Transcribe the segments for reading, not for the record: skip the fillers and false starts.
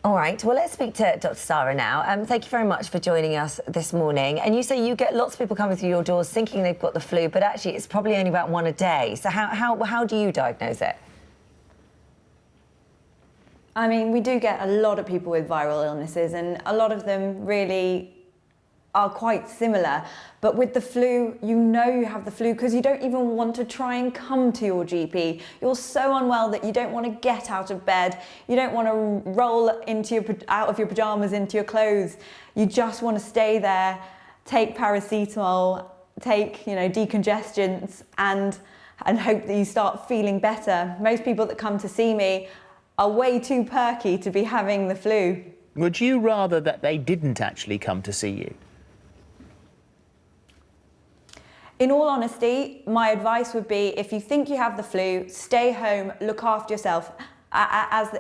All right, well, let's speak to Dr. Sarah now. Thank you very much for joining us this morning. And you say you get lots of people coming through your doors thinking they've got the flu, but actually it's probably only about one a day. So how do you diagnose it? I mean, we do get a lot of people with viral illnesses, and a lot of them really are quite similar. But with the flu, you know you have the flu because you don't even want to try and come to your GP. You're so unwell that you don't want to get out of bed. You don't want to roll out of your pajamas into your clothes. You just want to stay there, take paracetamol, take, decongestants, and hope that you start feeling better. Most people that come to see me are way too perky to be having the flu. Would you rather that they didn't actually come to see you? In all honesty, my advice would be, if you think you have the flu, stay home, look after yourself. As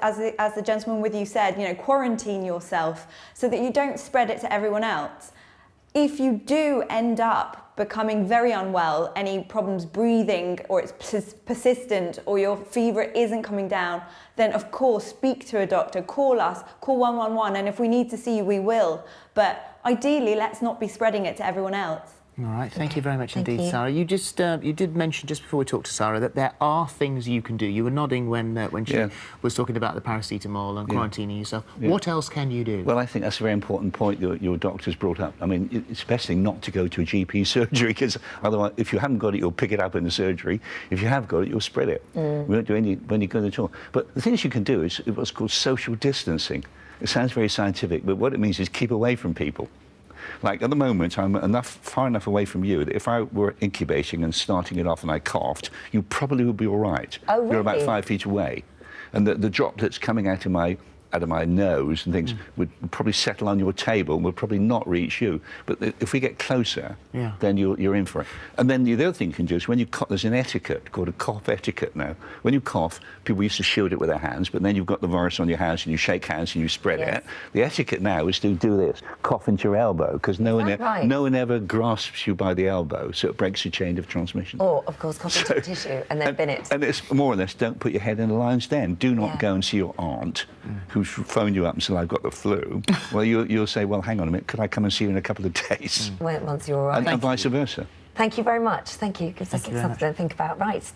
the gentleman with you said, quarantine yourself so that you don't spread it to everyone else. If you do end up becoming very unwell, any problems breathing, or it's persistent, or your fever isn't coming down, then of course speak to a doctor, call us, call 111, and if we need to see you, we will. But ideally, let's not be spreading it to everyone else. All right, thank you very much indeed, Sarah. You did mention just before we talked to Sarah that there are things you can do. You were nodding when she was talking about the paracetamol and quarantining yourself. What else can you do? Well, I think that's a very important point your doctor's brought up. I mean, it's best thing not to go to a GP surgery, because otherwise, if you haven't got it, you'll pick it up in the surgery. If you have got it, you'll spread it. We won't do any good at all. But the things you can do is what's called social distancing. It sounds very scientific, but what it means is keep away from people. Like at the moment, I'm far enough away from you that if I were incubating and starting it off and I coughed, you probably would be all right. Oh, really? You're about 5 feet away. And the droplets coming out of my nose and things would probably settle on your table and would probably not reach you. But if we get closer, then you're in for it. And then the other thing you can do is when you cough, there's an etiquette called a cough etiquette now. When you cough, people used to shield it with their hands, but then you've got the virus on your hands and you shake hands and you spread it. The etiquette now is to do this, cough into your elbow, because no one ever grasps you by the elbow, so it breaks the chain of transmission. Or, of course, cough into tissue and then bin it. And it's more or less, don't put your head in a lion's den. Do not go and see your aunt, who's phoned you up and said, I've got the flu. Well, you'll say, well, hang on a minute, could I come and see you in a couple of days? Once you're all right. And vice versa. Thank you very much. Thank you. Gives us something to think about. Right.